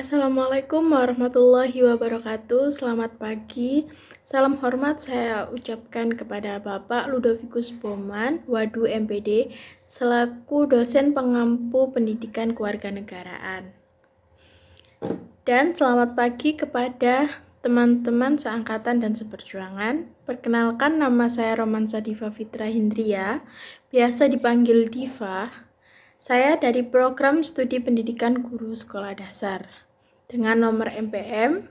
Assalamualaikum warahmatullahi wabarakatuh. Selamat pagi. Salam hormat saya ucapkan kepada Bapak Ludovicus Boman, Wadu MPD, selaku dosen pengampu pendidikan kewarganegaraan. Dan selamat pagi kepada teman-teman seangkatan dan seperjuangan. Perkenalkan, nama saya Romansa Diva Fitra Hindria, biasa dipanggil Diva. Saya dari program studi pendidikan guru sekolah dasar dengan nomor MPM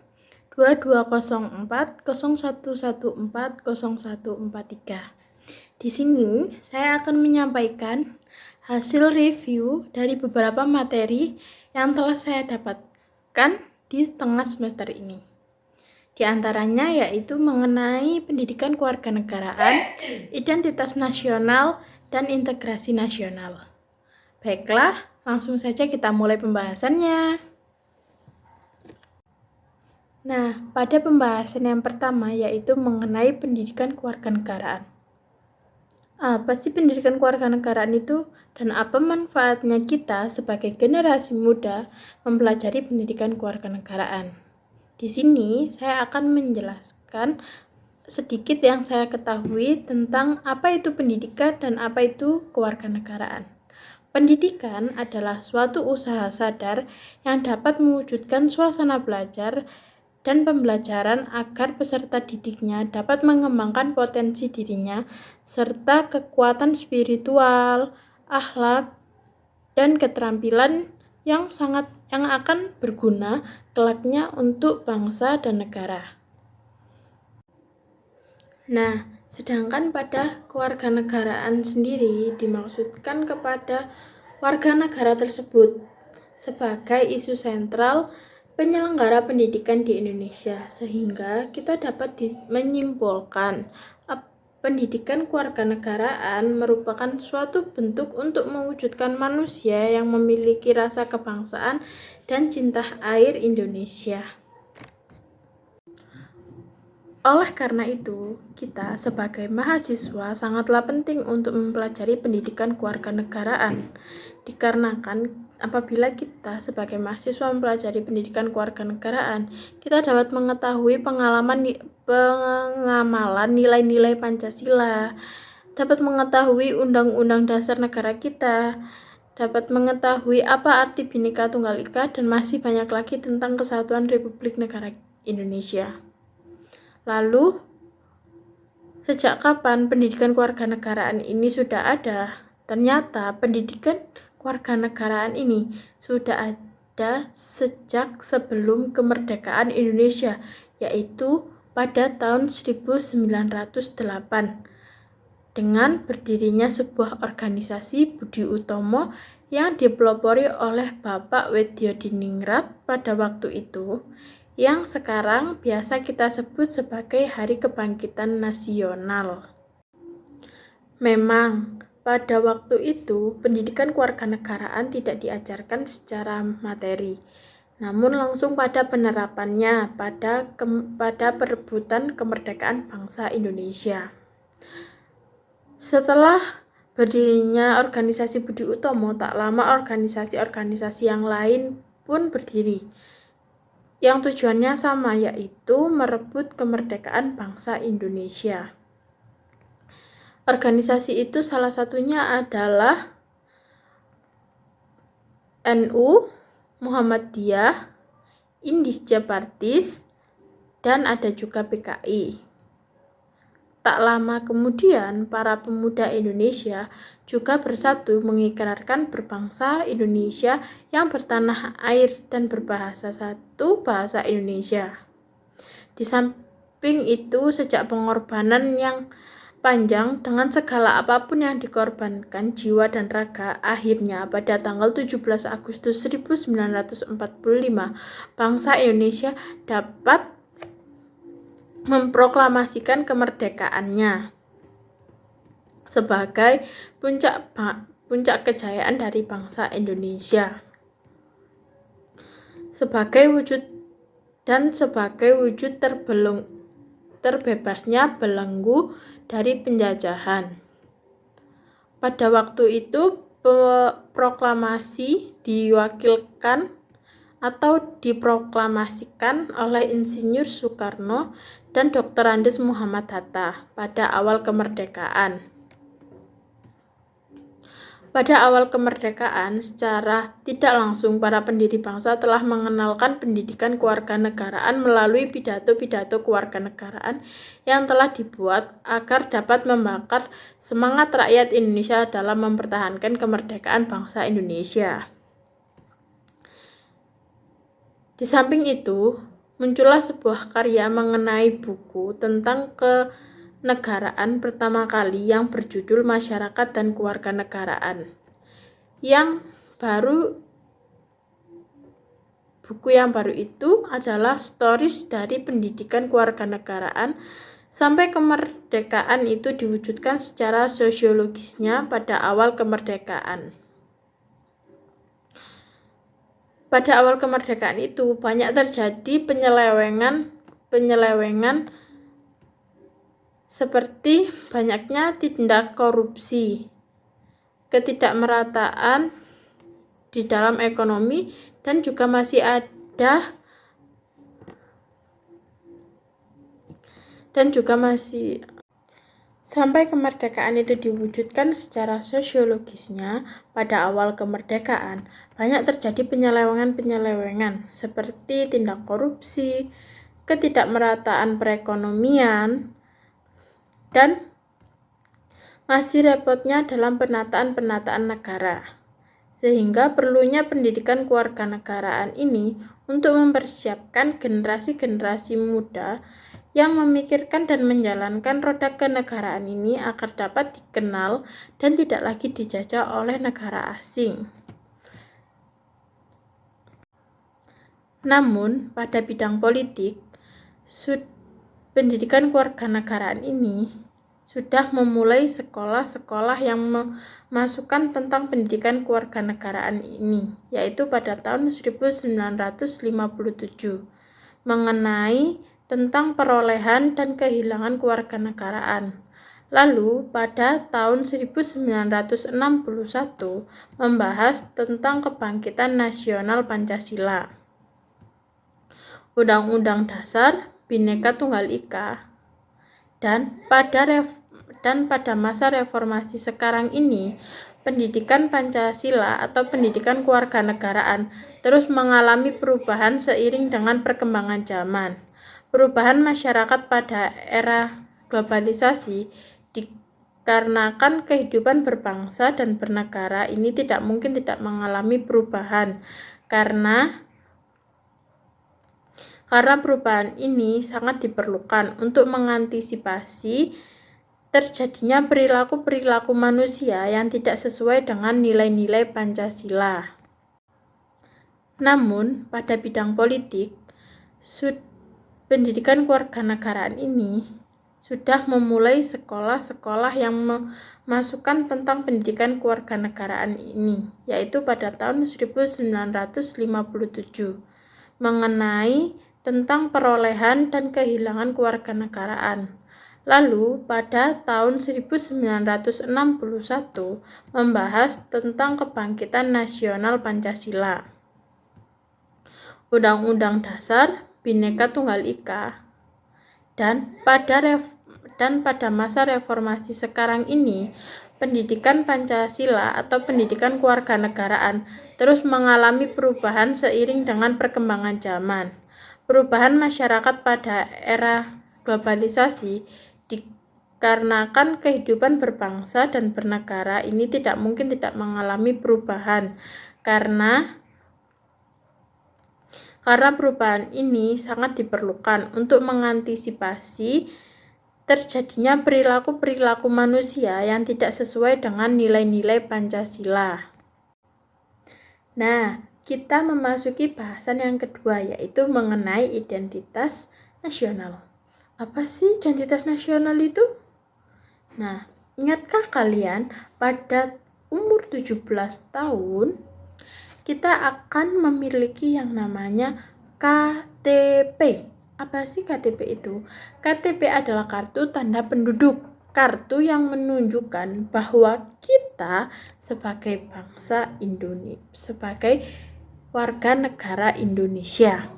220401140143. Di sini saya akan menyampaikan hasil review dari beberapa materi yang telah saya dapatkan di tengah semester ini. Di antaranya yaitu mengenai pendidikan kewarganegaraan, identitas nasional, dan integrasi nasional. Baiklah, langsung saja kita mulai pembahasannya. Nah, pada pembahasan yang pertama yaitu mengenai pendidikan kewarganegaraan. Apa sih pendidikan kewarganegaraan itu dan apa manfaatnya kita sebagai generasi muda mempelajari pendidikan kewarganegaraan? Di sini saya akan menjelaskan sedikit yang saya ketahui tentang apa itu pendidikan dan apa itu kewarganegaraan. Pendidikan adalah suatu usaha sadar yang dapat mewujudkan suasana belajar dan pembelajaran agar peserta didiknya dapat mengembangkan potensi dirinya serta kekuatan spiritual, akhlak, dan keterampilan yang akan berguna kelaknya untuk bangsa dan negara. Nah, sedangkan pada kewarganegaraan sendiri dimaksudkan kepada warga negara tersebut sebagai isu sentral penyelenggara pendidikan di Indonesia, sehingga kita dapat menyimpulkan pendidikan kewarganegaraan merupakan suatu bentuk untuk mewujudkan manusia yang memiliki rasa kebangsaan dan cinta air Indonesia. Oleh karena itu, kita sebagai mahasiswa sangatlah penting untuk mempelajari pendidikan kewarganegaraan. Dikarenakan apabila kita sebagai mahasiswa mempelajari pendidikan kewarganegaraan, kita dapat mengetahui pengamalan nilai-nilai Pancasila, dapat mengetahui Undang-Undang Dasar Negara kita, dapat mengetahui apa arti Bhinneka Tunggal Ika, dan masih banyak lagi tentang Kesatuan Republik Negara Indonesia. Lalu, sejak kapan pendidikan kewarganegaraan ini sudah ada? Ternyata pendidikan kewarganegaraan ini sudah ada sejak sebelum kemerdekaan Indonesia, yaitu pada tahun 1908 dengan berdirinya sebuah organisasi Budi Utomo yang dipelopori oleh Bapak Widyodiningrat pada waktu itu, yang sekarang biasa kita sebut sebagai Hari Kebangkitan Nasional. Memang, pada waktu itu pendidikan kewarganegaraan tidak diajarkan secara materi, namun langsung pada penerapannya pada perebutan kemerdekaan bangsa Indonesia. Setelah berdirinya organisasi Budi Utomo, tak lama organisasi-organisasi yang lain pun berdiri, yang tujuannya sama, yaitu merebut kemerdekaan bangsa Indonesia. Organisasi itu salah satunya adalah NU, Muhammadiyah, Indische Partis, dan ada juga PKI. Tak lama kemudian, para pemuda Indonesia juga bersatu mengikrarkan berbangsa Indonesia yang bertanah air dan berbahasa satu bahasa Indonesia. Di samping itu, sejak pengorbanan yang panjang dengan segala apapun yang dikorbankan jiwa dan raga, akhirnya pada tanggal 17 Agustus 1945 bangsa Indonesia dapat memproklamasikan kemerdekaannya sebagai puncak kejayaan dari bangsa Indonesia. Sebagai wujud terbebasnya belenggu dari penjajahan. Pada waktu itu proklamasi diwakilkan atau diproklamasikan oleh Insinyur Soekarno dan Dr. Andes Muhammad Hatta pada awal kemerdekaan. Pada awal kemerdekaan, secara tidak langsung para pendiri bangsa telah mengenalkan pendidikan kewarganegaraan melalui pidato-pidato kewarganegaraan yang telah dibuat agar dapat membakar semangat rakyat Indonesia dalam mempertahankan kemerdekaan bangsa Indonesia. Di samping itu, muncullah sebuah karya mengenai buku tentang kenegaraan pertama kali yang berjudul Masyarakat dan Kewarganegaraan. Buku yang baru itu adalah Stories dari Pendidikan Kewarganegaraan sampai kemerdekaan itu diwujudkan secara sosiologisnya pada awal kemerdekaan. Pada awal kemerdekaan itu banyak terjadi penyelewengan seperti banyaknya tindak korupsi, ketidakmerataan di dalam ekonomi, dan juga masih sampai kemerdekaan itu diwujudkan secara sosiologisnya pada awal kemerdekaan, banyak terjadi penyelewengan seperti tindak korupsi, ketidakmerataan perekonomian, dan masih repotnya dalam penataan negara. Sehingga perlunya pendidikan kewarganegaraan ini untuk mempersiapkan generasi-generasi muda yang memikirkan dan menjalankan roda kenegaraan ini agar dapat dikenal dan tidak lagi dijajah oleh negara asing. Namun, pada bidang politik, pendidikan kewarganegaraan ini sudah memulai sekolah-sekolah yang memasukkan tentang pendidikan kewarganegaraan ini, yaitu pada tahun 1957, mengenai tentang perolehan dan kehilangan kewarganegaraan. Lalu pada tahun 1961 membahas tentang kebangkitan nasional Pancasila. Undang-Undang Dasar Bhinneka Tunggal Ika. Dan pada masa reformasi sekarang ini, pendidikan Pancasila atau pendidikan kewarganegaraan terus mengalami perubahan seiring dengan perkembangan zaman. Perubahan masyarakat pada era globalisasi dikarenakan kehidupan berbangsa dan bernegara ini tidak mungkin tidak mengalami perubahan karena perubahan ini sangat diperlukan untuk mengantisipasi terjadinya perilaku-perilaku manusia yang tidak sesuai dengan nilai-nilai Pancasila. Namun, pada bidang politik, pendidikan kewarganegaraan ini sudah memulai sekolah-sekolah yang memasukkan tentang pendidikan kewarganegaraan ini, yaitu pada tahun 1957, mengenai tentang perolehan dan kehilangan kewarganegaraan. Lalu pada tahun 1961 membahas tentang kebangkitan nasional Pancasila. Undang-Undang Dasar Bhinneka Tunggal Ika. Dan pada masa reformasi sekarang ini, pendidikan Pancasila atau pendidikan kewarganegaraan terus mengalami perubahan seiring dengan perkembangan zaman. Perubahan masyarakat pada era globalisasi dikarenakan kehidupan berbangsa dan bernegara ini tidak mungkin tidak mengalami perubahan karena perubahan ini sangat diperlukan untuk mengantisipasi terjadinya perilaku-perilaku manusia yang tidak sesuai dengan nilai-nilai Pancasila. Nah, kita memasuki bahasan yang kedua, yaitu mengenai identitas nasional. Apa sih identitas nasional itu? Nah, ingatkah kalian pada umur 17 tahun kita akan memiliki yang namanya KTP. Apa sih KTP itu? KTP adalah kartu tanda penduduk. Kartu yang menunjukkan bahwa kita sebagai bangsa Indonesia, sebagai warga negara Indonesia.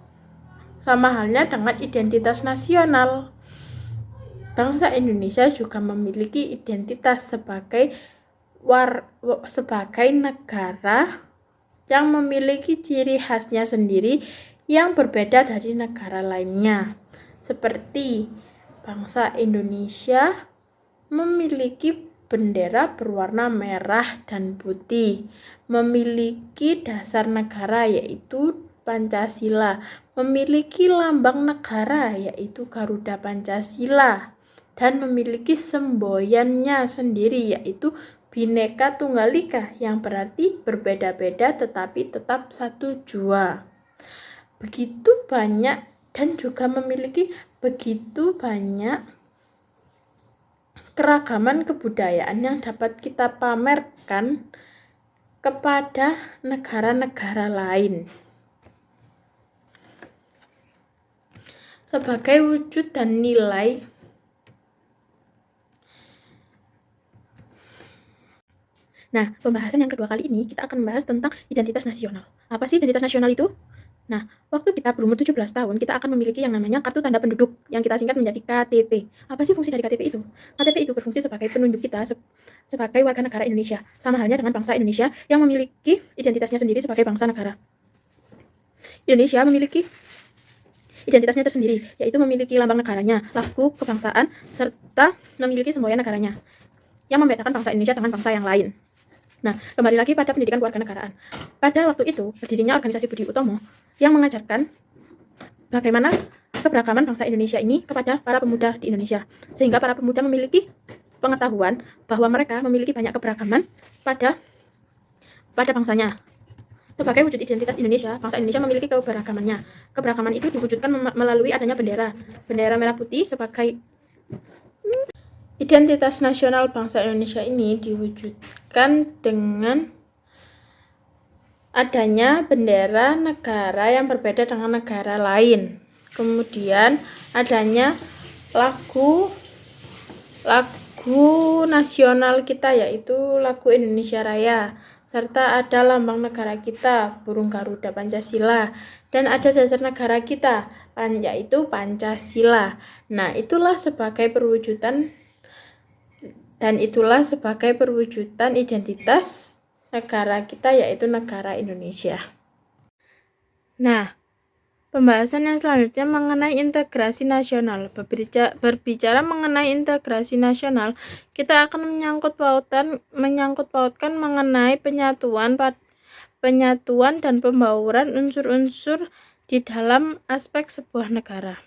Sama halnya dengan identitas nasional. Bangsa Indonesia juga memiliki identitas sebagai negara yang memiliki ciri khasnya sendiri yang berbeda dari negara lainnya. Seperti bangsa Indonesia memiliki bendera berwarna merah dan putih, memiliki dasar negara yaitu Pancasila, memiliki lambang negara yaitu Garuda Pancasila, dan memiliki semboyannya sendiri yaitu Bhinneka Tunggal Ika, yang berarti berbeda-beda tetapi tetap satu jua. Begitu banyak dan juga memiliki begitu banyak keragaman kebudayaan yang dapat kita pamerkan kepada negara-negara lain. Sebagai wujud dan nilai Nah, pembahasan yang kedua kali ini kita akan membahas tentang identitas nasional. Apa sih identitas nasional itu? Nah, waktu kita berumur 17 tahun, kita akan memiliki yang namanya kartu tanda penduduk yang kita singkat menjadi KTP. Apa sih fungsi dari KTP itu? KTP itu berfungsi sebagai penunjuk kita sebagai warga negara Indonesia. Sama halnya dengan bangsa Indonesia yang memiliki identitasnya sendiri sebagai bangsa negara. Indonesia memiliki identitasnya tersendiri, yaitu memiliki lambang negaranya, lagu kebangsaan, serta memiliki semboyan negaranya, yang membedakan bangsa Indonesia dengan bangsa yang lain. Nah, kembali lagi pada pendidikan kewarganegaraan. Pada waktu itu, berdirinya organisasi Budi Utomo yang mengajarkan bagaimana keberagaman bangsa Indonesia ini kepada para pemuda di Indonesia. Sehingga para pemuda memiliki pengetahuan bahwa mereka memiliki banyak keberagaman pada bangsanya. Sebagai wujud identitas Indonesia, bangsa Indonesia memiliki keberagamannya. Keberagaman itu diwujudkan melalui adanya bendera merah putih sebagai identitas nasional bangsa Indonesia ini diwujudkan dengan adanya bendera negara yang berbeda dengan negara lain. Kemudian adanya lagu nasional kita yaitu lagu Indonesia Raya, serta ada lambang negara kita, burung Garuda Pancasila, dan ada dasar negara kita, yaitu Pancasila. Nah, itulah sebagai perwujudan identitas negara kita, yaitu negara Indonesia. Nah, pembahasan yang selanjutnya mengenai integrasi nasional. Berbicara mengenai integrasi nasional, kita akan menyangkut pautkan mengenai penyatuan dan pembauran unsur-unsur di dalam aspek sebuah negara.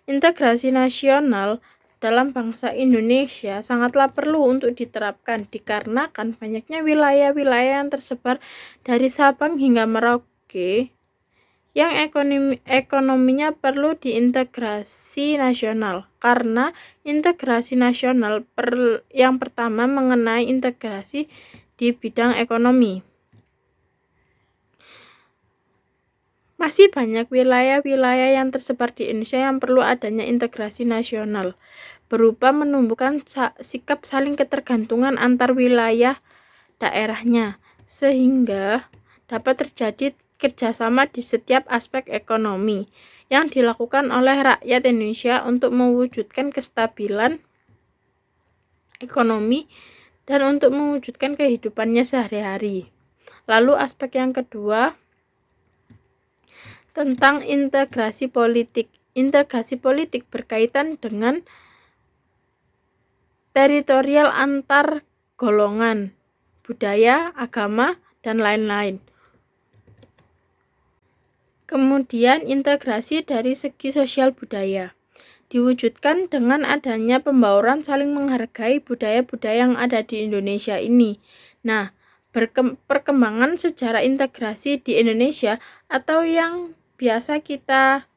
Integrasi nasional dalam bangsa Indonesia sangatlah perlu untuk diterapkan dikarenakan banyaknya wilayah-wilayah yang tersebar dari Sabang hingga Merauke yang ekonominya perlu diintegrasi nasional. Karena integrasi nasional yang pertama mengenai integrasi di bidang ekonomi. Masih banyak wilayah-wilayah yang tersebar di Indonesia yang perlu adanya integrasi nasional, berupa menumbuhkan sikap saling ketergantungan antar wilayah daerahnya, sehingga dapat terjadi kerjasama di setiap aspek ekonomi yang dilakukan oleh rakyat Indonesia untuk mewujudkan kestabilan ekonomi dan untuk mewujudkan kehidupannya sehari-hari. Lalu aspek yang kedua tentang integrasi politik. Integrasi politik berkaitan dengan teritorial antar golongan, budaya, agama, dan lain-lain. Kemudian integrasi dari segi sosial budaya diwujudkan dengan adanya pembauran saling menghargai budaya-budaya yang ada di Indonesia ini. Nah, perkembangan sejarah integrasi di Indonesia atau yang biasa kita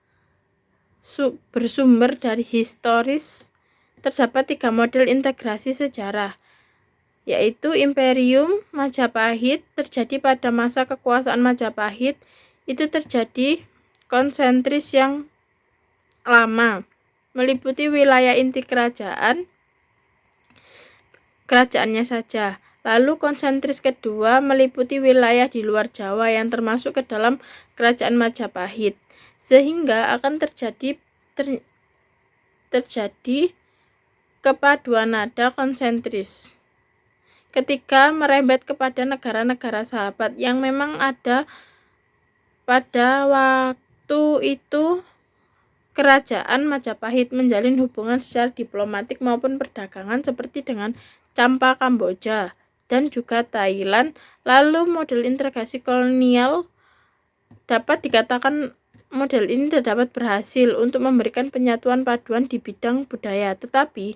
bersumber dari historis, terdapat 3 model integrasi sejarah, yaitu Imperium Majapahit terjadi pada masa kekuasaan Majapahit. Itu terjadi konsentris yang lama, meliputi wilayah inti kerajaannya saja. Lalu konsentris kedua meliputi wilayah di luar Jawa yang termasuk ke dalam kerajaan Majapahit, sehingga akan terjadi kepaduan nada konsentris. Ketiga, merembet kepada negara-negara sahabat yang memang ada pada waktu itu. Kerajaan Majapahit menjalin hubungan secara diplomatik maupun perdagangan seperti dengan Campa Kamboja dan juga Thailand. Lalu model integrasi kolonial dapat dikatakan model ini terdapat berhasil untuk memberikan penyatuan paduan di bidang budaya. Tetapi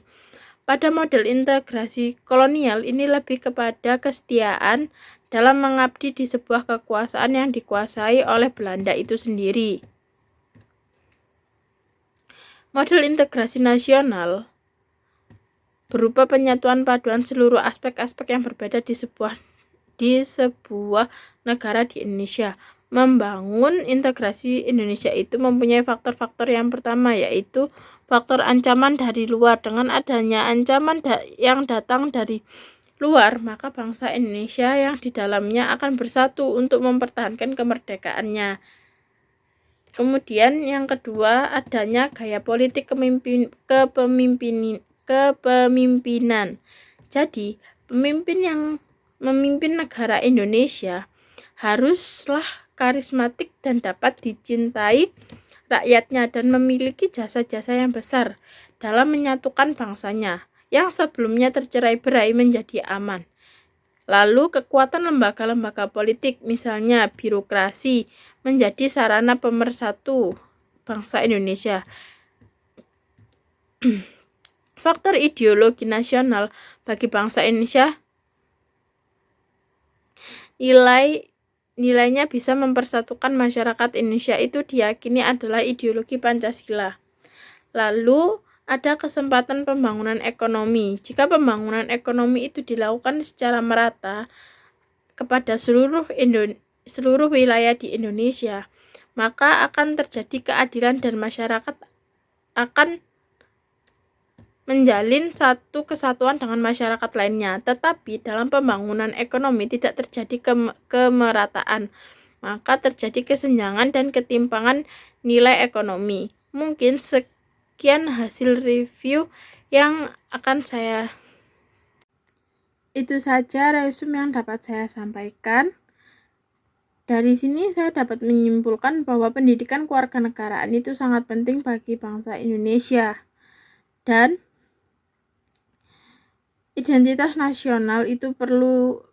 pada model integrasi kolonial ini lebih kepada kesetiaan dalam mengabdi di sebuah kekuasaan yang dikuasai oleh Belanda itu sendiri. Model integrasi nasional berupa penyatuan paduan seluruh aspek-aspek yang berbeda di sebuah negara di Indonesia. Membangun integrasi Indonesia itu mempunyai faktor-faktor yang pertama, yaitu faktor ancaman dari luar. Dengan adanya ancaman yang datang dari luar, maka bangsa Indonesia yang di dalamnya akan bersatu untuk mempertahankan kemerdekaannya. Kemudian yang kedua, adanya gaya politik kepemimpinan. Jadi, pemimpin yang memimpin negara Indonesia haruslah karismatik dan dapat dicintai rakyatnya dan memiliki jasa-jasa yang besar dalam menyatukan bangsanya yang sebelumnya tercerai-berai menjadi aman. Lalu kekuatan lembaga-lembaga politik, misalnya birokrasi, menjadi sarana pemersatu bangsa Indonesia. Faktor ideologi nasional bagi bangsa Indonesia, nilainya bisa mempersatukan masyarakat Indonesia itu diyakini adalah ideologi Pancasila. Lalu ada kesempatan pembangunan ekonomi. Jika pembangunan ekonomi itu dilakukan secara merata kepada seluruh wilayah di Indonesia, maka akan terjadi keadilan dan masyarakat akan menjalin satu kesatuan dengan masyarakat lainnya. Tetapi dalam pembangunan ekonomi tidak terjadi kemerataan, maka terjadi kesenjangan dan ketimpangan nilai ekonomi. Mungkin sekian hasil review yang akan itu saja resume yang dapat saya sampaikan. Dari sini saya dapat menyimpulkan bahwa pendidikan kewarganegaraan itu sangat penting bagi bangsa Indonesia. Dan identitas nasional itu perlu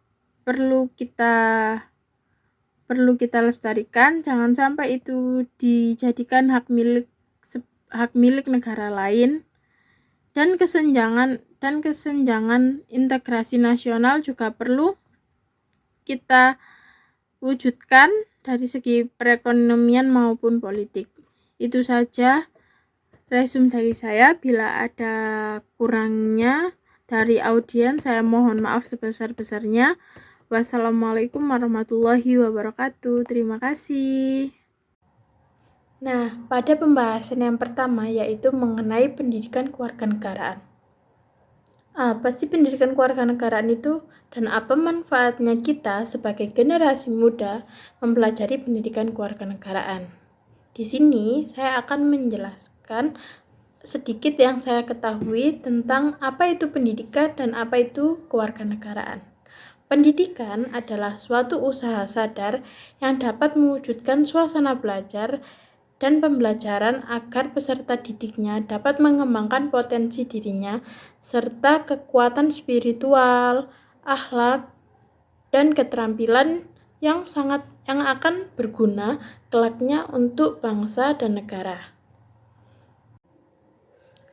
kita lestarikan. Jangan sampai itu dijadikan hak milik negara lain. Dan kesenjangan integrasi nasional juga perlu kita wujudkan dari segi perekonomian maupun politik. Itu saja resume dari saya. Bila ada kurangnya dari audiens, saya mohon maaf sebesar-besarnya. Wassalamualaikum warahmatullahi wabarakatuh. Terima kasih. Nah, pada pembahasan yang pertama yaitu mengenai pendidikan kewarganegaraan. Apa sih pendidikan kewarganegaraan itu dan apa manfaatnya kita sebagai generasi muda mempelajari pendidikan kewarganegaraan? Di sini saya akan menjelaskan sedikit yang saya ketahui tentang apa itu pendidikan dan apa itu kewarganegaraan. Pendidikan adalah suatu usaha sadar yang dapat mewujudkan suasana belajar dan pembelajaran agar peserta didiknya dapat mengembangkan potensi dirinya serta kekuatan spiritual, akhlak, dan keterampilan yang akan berguna kelaknya untuk bangsa dan negara.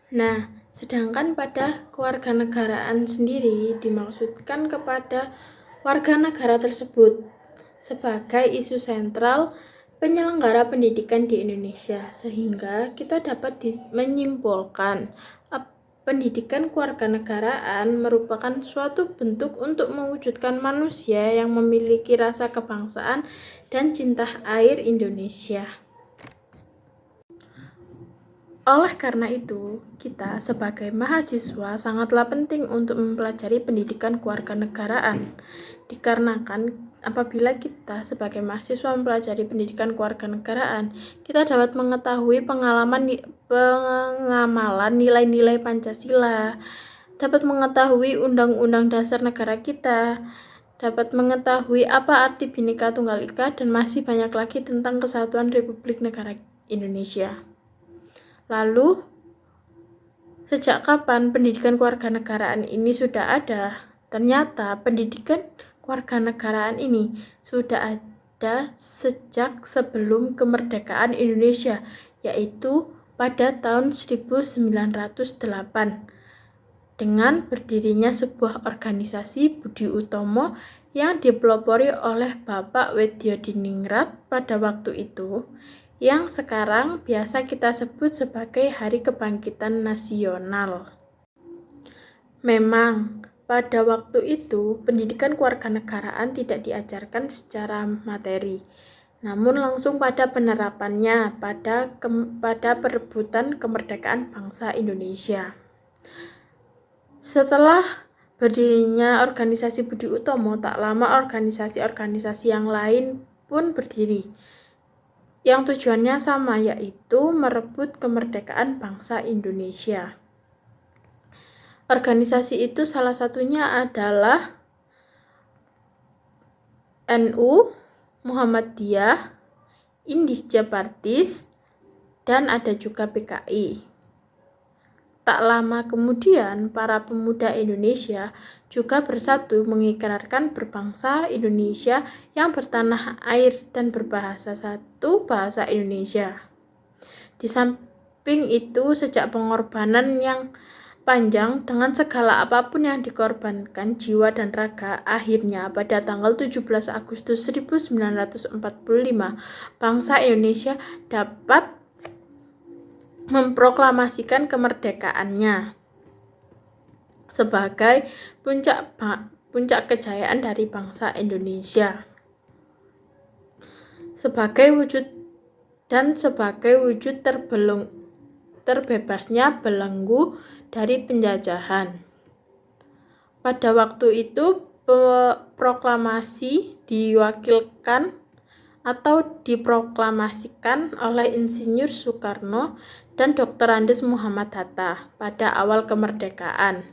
Nah, sedangkan pada kewarganegaraan sendiri dimaksudkan kepada warga negara tersebut sebagai isu sentral penyelenggara pendidikan di Indonesia, sehingga kita dapat menyimpulkan pendidikan kewarganegaraan merupakan suatu bentuk untuk mewujudkan manusia yang memiliki rasa kebangsaan dan cinta air Indonesia. Oleh karena itu, kita sebagai mahasiswa sangatlah penting untuk mempelajari pendidikan kewarganegaraan. Dikarenakan apabila kita sebagai mahasiswa mempelajari pendidikan kewarganegaraan, kita dapat mengetahui pengamalan nilai-nilai Pancasila, dapat mengetahui Undang-Undang Dasar negara kita, dapat mengetahui apa arti Bhinneka Tunggal Ika, dan masih banyak lagi tentang Kesatuan Republik Negara Indonesia. Lalu, sejak kapan pendidikan kewarganegaraan ini sudah ada? Ternyata pendidikan kewarganegaraan ini sudah ada sejak sebelum kemerdekaan Indonesia, yaitu pada tahun 1908 dengan berdirinya sebuah organisasi Budi Utomo yang dipelopori oleh Bapak Widyodiningrat pada waktu itu, yang sekarang biasa kita sebut sebagai Hari Kebangkitan Nasional. Memang, pada waktu itu pendidikan kewarganegaraan tidak diajarkan secara materi, namun langsung pada penerapannya pada perebutan kemerdekaan bangsa Indonesia. Setelah berdirinya organisasi Budi Utomo, tak lama organisasi-organisasi yang lain pun berdiri, yang tujuannya sama, yaitu merebut kemerdekaan bangsa Indonesia. Organisasi itu salah satunya adalah NU, Muhammadiyah, Indische Partis, dan ada juga PKI. Tak lama kemudian, para pemuda Indonesia juga bersatu mengikrarkan berbangsa Indonesia yang bertanah air dan berbahasa satu bahasa Indonesia. Di samping itu, sejak pengorbanan yang panjang dengan segala apapun yang dikorbankan jiwa dan raga, akhirnya pada tanggal 17 Agustus 1945, bangsa Indonesia dapat memproklamasikan kemerdekaannya sebagai puncak kejayaan dari bangsa Indonesia. Sebagai wujud terbebasnya belenggu dari penjajahan. Pada waktu itu proklamasi diwakilkan atau diproklamasikan oleh Insinyur Soekarno dan Dr. Andes Muhammad Hatta pada awal kemerdekaan.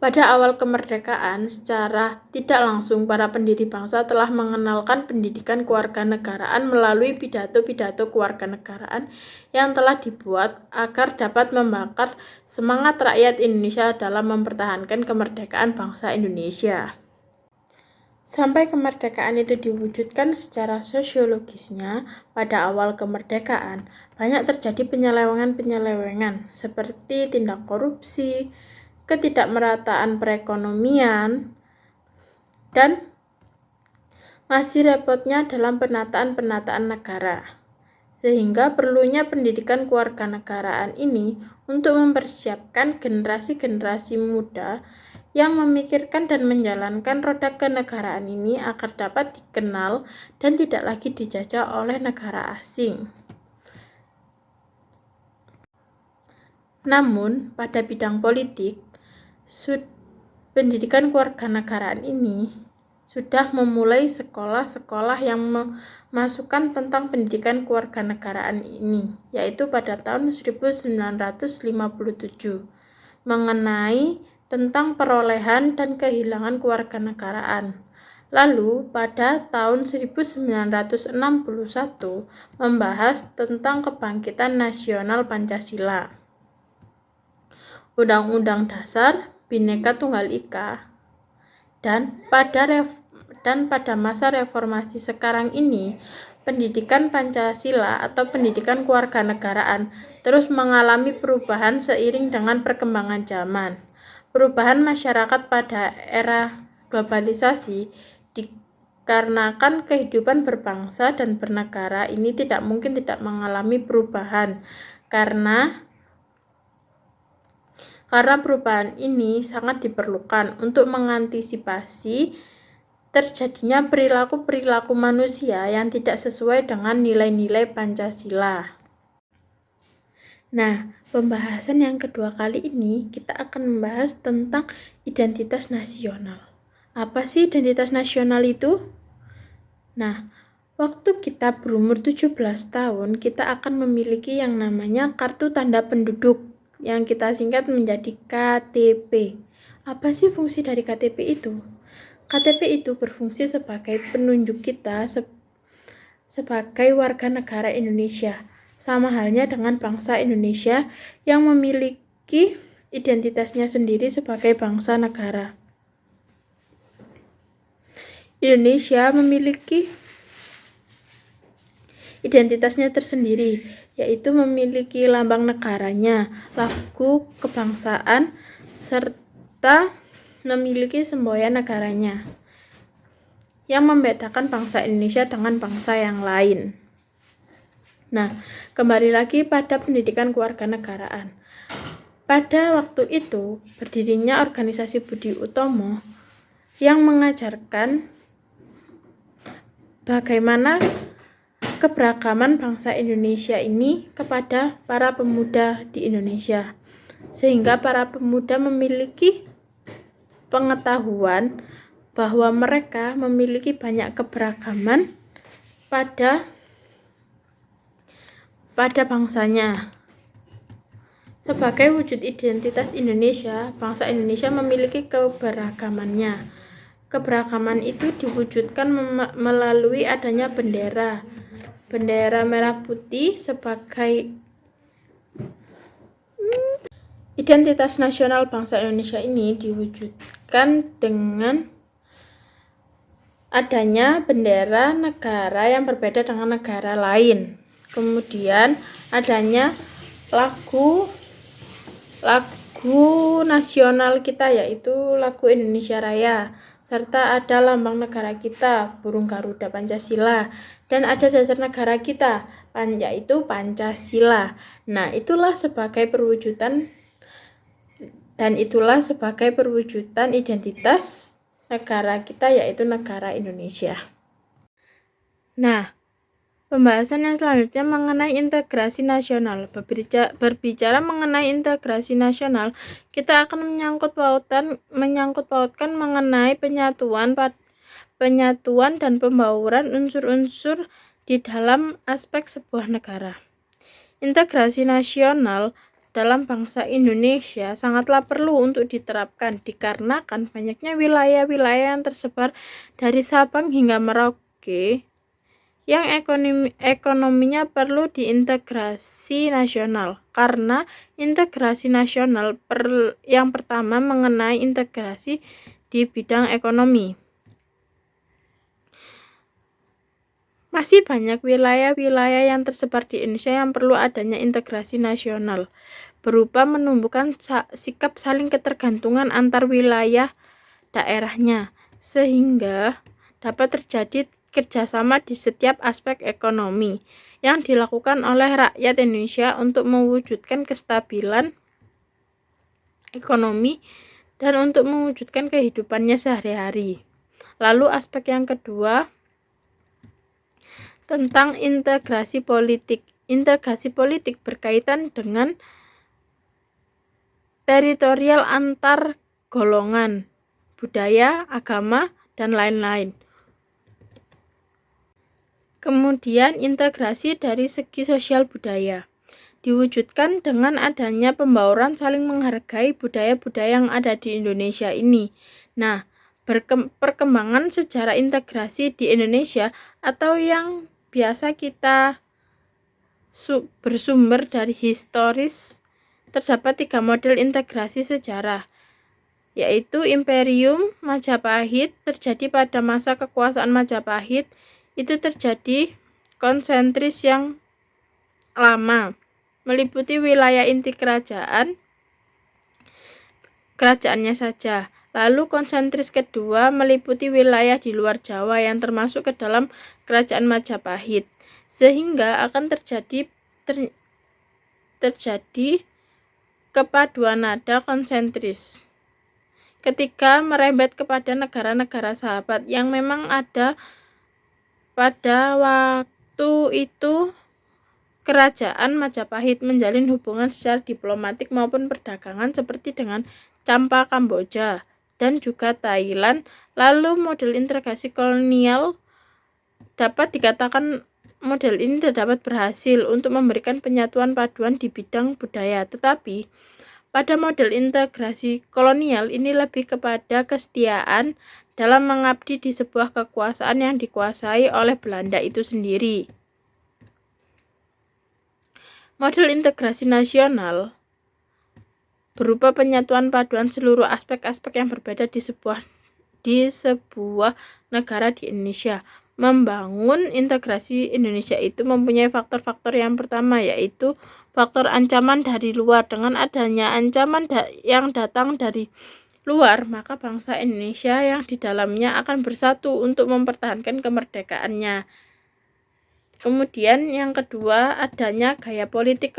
Pada awal kemerdekaan, secara tidak langsung para pendiri bangsa telah mengenalkan pendidikan kewarganegaraan melalui pidato-pidato kewarganegaraan yang telah dibuat agar dapat membakar semangat rakyat Indonesia dalam mempertahankan kemerdekaan bangsa Indonesia. Sampai kemerdekaan itu diwujudkan secara sosiologisnya pada awal kemerdekaan, banyak terjadi penyelewengan seperti tindak korupsi, ketidakmerataan perekonomian, dan masih repotnya dalam penataan negara. Sehingga perlunya pendidikan kewarganegaraan ini untuk mempersiapkan generasi-generasi muda yang memikirkan dan menjalankan roda kenegaraan ini agar dapat dikenal dan tidak lagi dijajah oleh negara asing. Namun, pada bidang politik, pendidikan kewarganegaraan ini sudah memulai sekolah-sekolah yang memasukkan tentang pendidikan kewarganegaraan ini, yaitu pada tahun 1957, mengenai tentang perolehan dan kehilangan kewarganegaraan. Lalu pada tahun 1961 membahas tentang kebangkitan nasional Pancasila. Undang-Undang Dasar Bhinneka Tunggal Ika. Dan pada masa reformasi sekarang ini, pendidikan Pancasila atau pendidikan kewarganegaraan terus mengalami perubahan seiring dengan perkembangan zaman. Perubahan masyarakat pada era globalisasi dikarenakan kehidupan berbangsa dan bernegara ini tidak mungkin tidak mengalami perubahan karena perubahan ini sangat diperlukan untuk mengantisipasi terjadinya perilaku-perilaku manusia yang tidak sesuai dengan nilai-nilai Pancasila. Nah, pembahasan yang kedua kali ini kita akan membahas tentang identitas nasional. Apa sih identitas nasional itu? Nah, waktu kita berumur 17 tahun, kita akan memiliki yang namanya kartu tanda penduduk yang kita singkat menjadi KTP. Apa sih fungsi dari KTP itu? KTP itu berfungsi sebagai penunjuk kita sebagai warga negara Indonesia. Sama halnya dengan bangsa Indonesia yang memiliki identitasnya sendiri sebagai bangsa negara. Indonesia memiliki identitasnya tersendiri, yaitu memiliki lambang negaranya, lagu kebangsaan, serta memiliki semboyan negaranya yang membedakan bangsa Indonesia dengan bangsa yang lain. Nah, kembali lagi pada pendidikan kewarganegaraan. Pada waktu itu, berdirinya organisasi Budi Utomo yang mengajarkan bagaimana keberagaman bangsa Indonesia ini kepada para pemuda di Indonesia. Sehingga para pemuda memiliki pengetahuan bahwa mereka memiliki banyak keberagaman pada bangsanya. Sebagai wujud identitas Indonesia, bangsa Indonesia memiliki keberagamannya. Keberagaman itu diwujudkan melalui adanya bendera merah putih sebagai identitas nasional bangsa Indonesia ini diwujudkan dengan adanya bendera negara yang berbeda dengan negara lain. Kemudian adanya lagu nasional kita, yaitu lagu Indonesia Raya, serta ada lambang negara kita, burung Garuda Pancasila, dan ada dasar negara kita, yaitu Pancasila. Nah, itulah sebagai perwujudan identitas negara kita, yaitu negara Indonesia. Nah, pembahasan yang selanjutnya mengenai integrasi nasional. Berbicara mengenai integrasi nasional, kita akan menyangkut pautkan mengenai penyatuan dan pembauran unsur-unsur di dalam aspek sebuah negara. Integrasi nasional dalam bangsa Indonesia sangatlah perlu untuk diterapkan dikarenakan banyaknya wilayah-wilayah yang tersebar dari Sabang hingga Merauke yang ekonominya perlu diintegrasi nasional. Karena integrasi nasional yang pertama mengenai integrasi di bidang ekonomi. Masih banyak wilayah-wilayah yang tersebar di Indonesia yang perlu adanya integrasi nasional, berupa menumbuhkan sikap saling ketergantungan antar wilayah daerahnya, sehingga dapat terjadi kerjasama di setiap aspek ekonomi yang dilakukan oleh rakyat Indonesia untuk mewujudkan kestabilan ekonomi dan untuk mewujudkan kehidupannya sehari-hari. Lalu aspek yang kedua tentang integrasi politik. Integrasi politik berkaitan dengan teritorial antar golongan, budaya, agama, dan lain-lain. Kemudian integrasi dari segi sosial budaya diwujudkan dengan adanya pembauran saling menghargai budaya-budaya yang ada di Indonesia ini. Nah, perkembangan sejarah integrasi di Indonesia atau yang biasa kita bersumber dari historis, terdapat 3 model integrasi sejarah, yaitu Imperium Majapahit terjadi pada masa kekuasaan Majapahit. Itu terjadi konsentris yang lama, meliputi wilayah inti kerajaannya saja. Lalu konsentris kedua meliputi wilayah di luar Jawa yang termasuk ke dalam kerajaan Majapahit, sehingga akan terjadi kepaduan nada konsentris. Ketiga, merembet kepada negara-negara sahabat yang memang ada pada waktu itu Kerajaan Majapahit menjalin hubungan secara diplomatik maupun perdagangan seperti dengan Campa Kamboja dan juga Thailand. Lalu model integrasi kolonial dapat dikatakan model ini terdapat berhasil untuk memberikan penyatuan paduan di bidang budaya. Tetapi pada model integrasi kolonial ini lebih kepada kesetiaan dalam mengabdi di sebuah kekuasaan yang dikuasai oleh Belanda itu sendiri. Model integrasi nasional berupa penyatuan paduan seluruh aspek-aspek yang berbeda di sebuah negara di Indonesia. Membangun integrasi Indonesia itu mempunyai faktor-faktor yang pertama, yaitu faktor ancaman dari luar. Dengan adanya ancaman yang datang dari luar, maka bangsa Indonesia yang di dalamnya akan bersatu untuk mempertahankan kemerdekaannya. Kemudian yang kedua, adanya gaya politik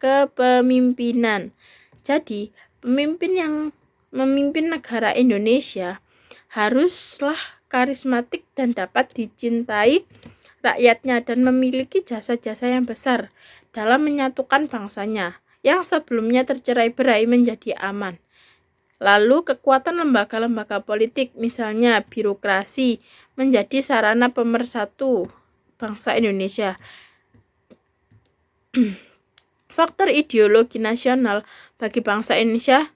kepemimpinan. Jadi, pemimpin yang memimpin negara Indonesia haruslah karismatik dan dapat dicintai rakyatnya dan memiliki jasa-jasa yang besar dalam menyatukan bangsanya yang sebelumnya tercerai-berai menjadi aman. Lalu kekuatan lembaga-lembaga politik, misalnya birokrasi, menjadi sarana pemersatu bangsa Indonesia. Faktor ideologi nasional bagi bangsa Indonesia,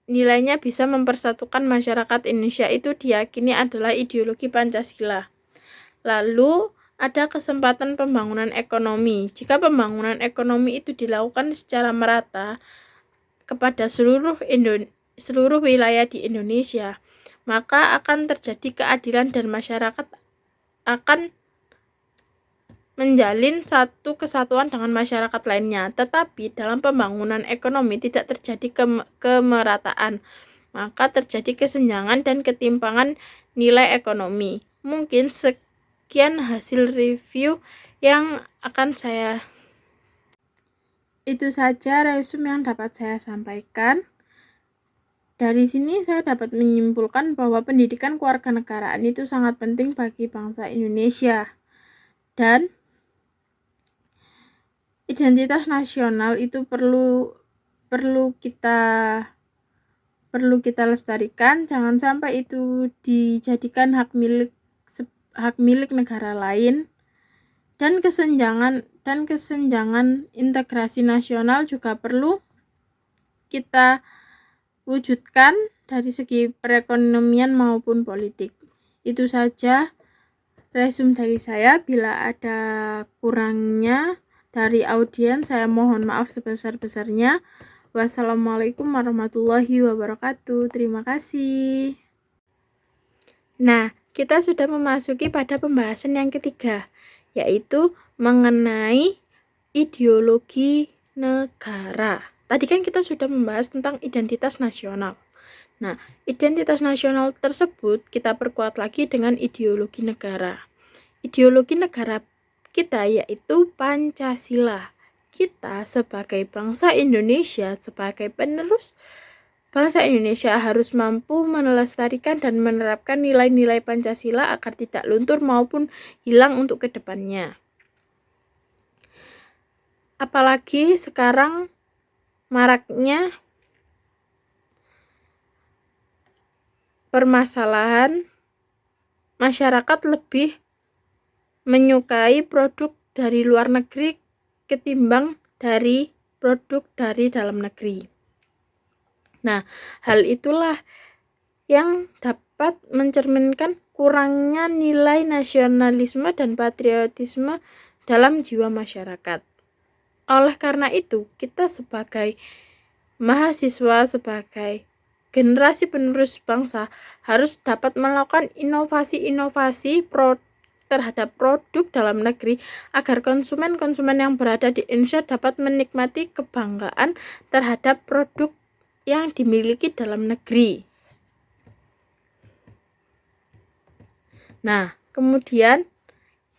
nilainya bisa mempersatukan masyarakat Indonesia itu diyakini adalah ideologi Pancasila. Lalu ada kesempatan pembangunan ekonomi. Jika pembangunan ekonomi itu dilakukan secara merata kepada seluruh wilayah di Indonesia, maka akan terjadi keadilan dan masyarakat akan menjalin satu kesatuan dengan masyarakat lainnya. Tetapi dalam pembangunan ekonomi tidak terjadi kemerataan, maka terjadi kesenjangan dan ketimpangan nilai ekonomi. Mungkin sekian hasil review yang itu saja resume yang dapat saya sampaikan. Dari sini saya dapat menyimpulkan bahwa pendidikan kewarganegaraan itu sangat penting bagi bangsa Indonesia. Dan identitas nasional itu perlu kita lestarikan, jangan sampai itu dijadikan hak milik negara lain. Dan kesenjangan integrasi nasional juga perlu kita wujudkan dari segi perekonomian maupun politik. Itu saja resume dari saya. Bila ada kurangnya dari audiens, saya mohon maaf sebesar-besarnya. Wassalamualaikum warahmatullahi wabarakatuh. Terima kasih. Nah, kita sudah memasuki pada pembahasan yang ketiga, yaitu mengenai ideologi negara. Tadi kan kita sudah membahas tentang identitas nasional. Nah, identitas nasional tersebut kita perkuat lagi dengan ideologi negara. Ideologi negara kita yaitu Pancasila. Kita sebagai bangsa Indonesia, sebagai penerus bangsa Indonesia harus mampu melestarikan dan menerapkan nilai-nilai Pancasila agar tidak luntur maupun hilang untuk kedepannya. Apalagi sekarang maraknya permasalahan masyarakat lebih menyukai produk dari luar negeri ketimbang dari produk dari dalam negeri. Nah, hal itulah yang dapat mencerminkan kurangnya nilai nasionalisme dan patriotisme dalam jiwa masyarakat. Oleh karena itu, kita sebagai mahasiswa, sebagai generasi penerus bangsa harus dapat melakukan inovasi-inovasi terhadap produk dalam negeri agar konsumen-konsumen yang berada di Indonesia dapat menikmati kebanggaan terhadap produk yang dimiliki dalam negeri. Nah, kemudian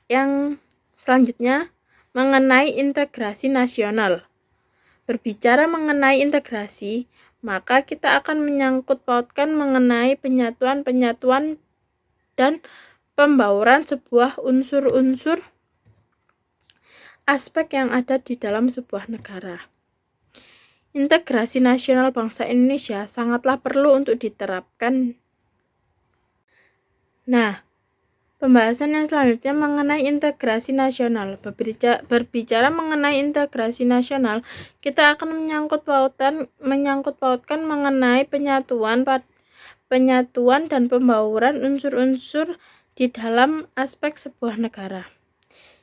yang selanjutnya mengenai integrasi nasional. Berbicara mengenai integrasi, maka kita akan menyangkut pautkan mengenai penyatuan dan pembauran sebuah unsur-unsur aspek yang ada di dalam sebuah negara. Integrasi nasional bangsa Indonesia sangatlah perlu untuk diterapkan. Nah, pembahasan yang selanjutnya mengenai integrasi nasional. Berbicara mengenai integrasi nasional, kita akan menyangkut pautkan mengenai penyatuan dan pembauran unsur-unsur di dalam aspek sebuah negara.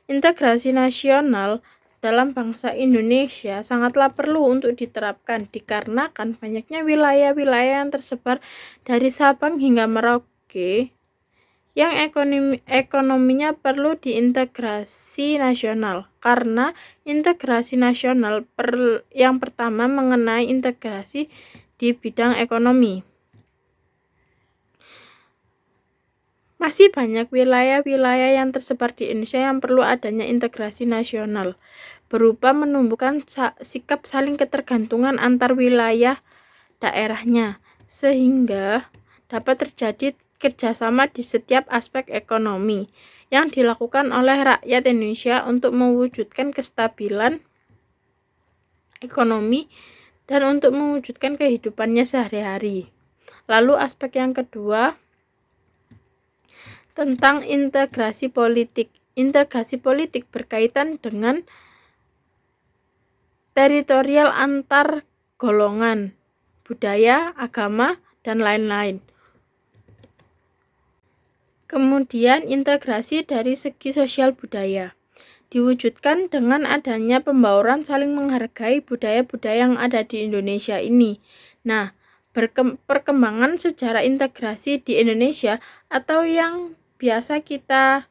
Integrasi nasional dalam bangsa Indonesia sangatlah perlu untuk diterapkan dikarenakan banyaknya wilayah-wilayah yang tersebar dari Sabang hingga Merauke yang ekonominya perlu diintegrasi nasional. Karena integrasi nasional yang pertama mengenai integrasi di bidang ekonomi. Masih banyak wilayah-wilayah yang tersebar di Indonesia yang perlu adanya integrasi nasional, berupa menumbuhkan sikap saling ketergantungan antar wilayah daerahnya, sehingga dapat terjadi kerjasama di setiap aspek ekonomi yang dilakukan oleh rakyat Indonesia untuk mewujudkan kestabilan ekonomi dan untuk mewujudkan kehidupannya sehari-hari. Lalu aspek yang kedua tentang integrasi politik. Integrasi politik berkaitan dengan teritorial antar golongan, budaya, agama, dan lain-lain. Kemudian integrasi dari segi sosial budaya diwujudkan dengan adanya pembauran saling menghargai budaya-budaya yang ada di Indonesia ini. Nah, perkembangan sejarah integrasi di Indonesia atau yang biasa kita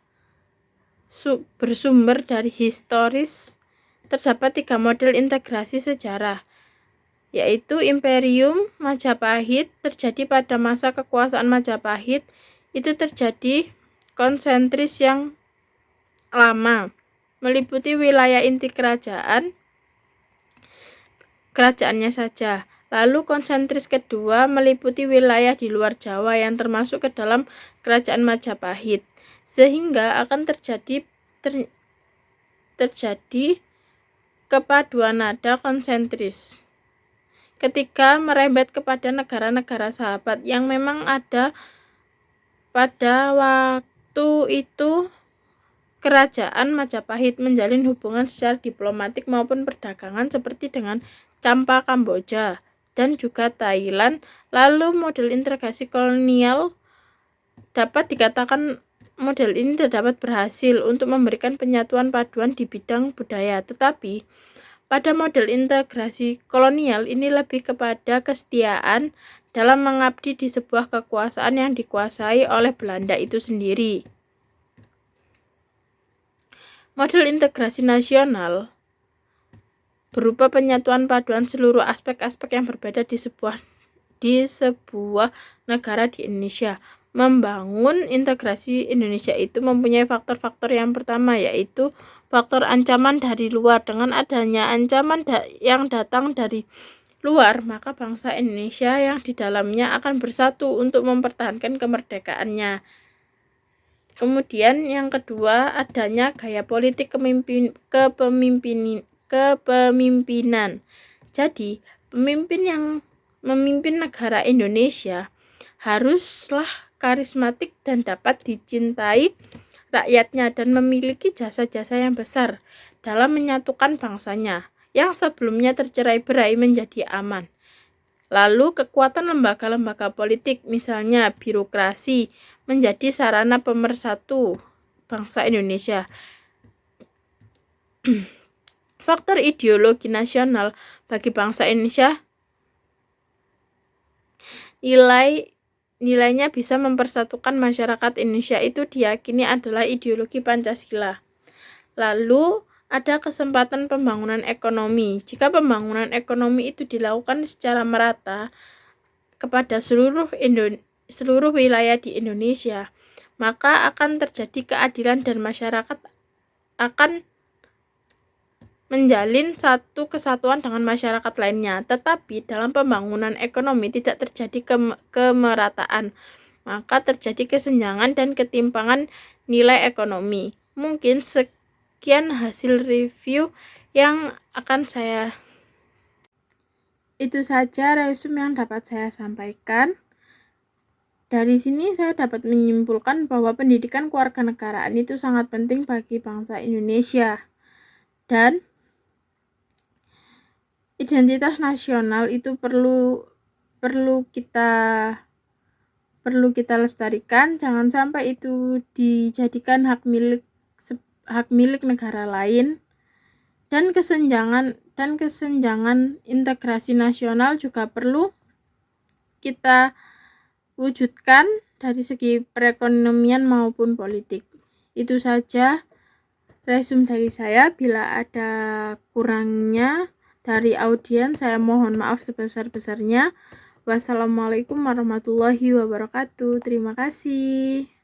bersumber dari historis, terdapat 3 model integrasi sejarah, yaitu Imperium Majapahit terjadi pada masa kekuasaan Majapahit, itu terjadi konsentris yang lama, meliputi wilayah inti kerajaannya saja. Lalu konsentris kedua meliputi wilayah di luar Jawa yang termasuk ke dalam kerajaan Majapahit, sehingga akan terjadi kepaduan nada konsentris. Ketika merembet kepada negara-negara sahabat yang memang ada pada waktu itu, kerajaan Majapahit menjalin hubungan secara diplomatik maupun perdagangan seperti dengan Campa Kamboja dan juga Thailand. Lalu model integrasi kolonial dapat dikatakan model ini terdapat berhasil untuk memberikan penyatuan paduan di bidang budaya, tetapi pada model integrasi kolonial ini lebih kepada kesetiaan dalam mengabdi di sebuah kekuasaan yang dikuasai oleh Belanda itu sendiri. Model integrasi nasional berupa penyatuan paduan seluruh aspek-aspek yang berbeda di sebuah negara di Indonesia. Membangun integrasi Indonesia itu mempunyai faktor-faktor yang pertama, yaitu faktor ancaman dari luar. Dengan adanya ancaman yang datang dari luar, maka bangsa Indonesia yang di dalamnya akan bersatu untuk mempertahankan kemerdekaannya. Kemudian yang kedua, adanya gaya politik kepemimpinan. Jadi, pemimpin yang memimpin negara Indonesia haruslah karismatik dan dapat dicintai rakyatnya dan memiliki jasa-jasa yang besar dalam menyatukan bangsanya yang sebelumnya tercerai-berai menjadi aman. Lalu kekuatan lembaga-lembaga politik, misalnya birokrasi, menjadi sarana pemersatu bangsa Indonesia. Faktor ideologi nasional bagi bangsa Indonesia, nilainya bisa mempersatukan masyarakat Indonesia itu diyakini adalah ideologi Pancasila. Lalu ada kesempatan pembangunan ekonomi. Jika pembangunan ekonomi itu dilakukan secara merata kepada seluruh wilayah di Indonesia, maka akan terjadi keadilan dan masyarakat akan menjalin satu kesatuan dengan masyarakat lainnya. Tetapi dalam pembangunan ekonomi tidak terjadi kemerataan, maka terjadi kesenjangan dan ketimpangan nilai ekonomi. Mungkin sekian hasil review yang akan itu saja resume yang dapat saya sampaikan. Dari sini saya dapat menyimpulkan bahwa pendidikan kewarganegaraan itu sangat penting bagi bangsa Indonesia. Dan identitas nasional itu perlu kita lestarikan, jangan sampai itu dijadikan hak milik negara lain. Dan kesenjangan integrasi nasional juga perlu kita wujudkan dari segi perekonomian maupun politik. Itu saja resume dari saya. Bila ada kurangnya dari audiens, saya mohon maaf sebesar-besarnya. Wassalamualaikum warahmatullahi wabarakatuh. Terima kasih.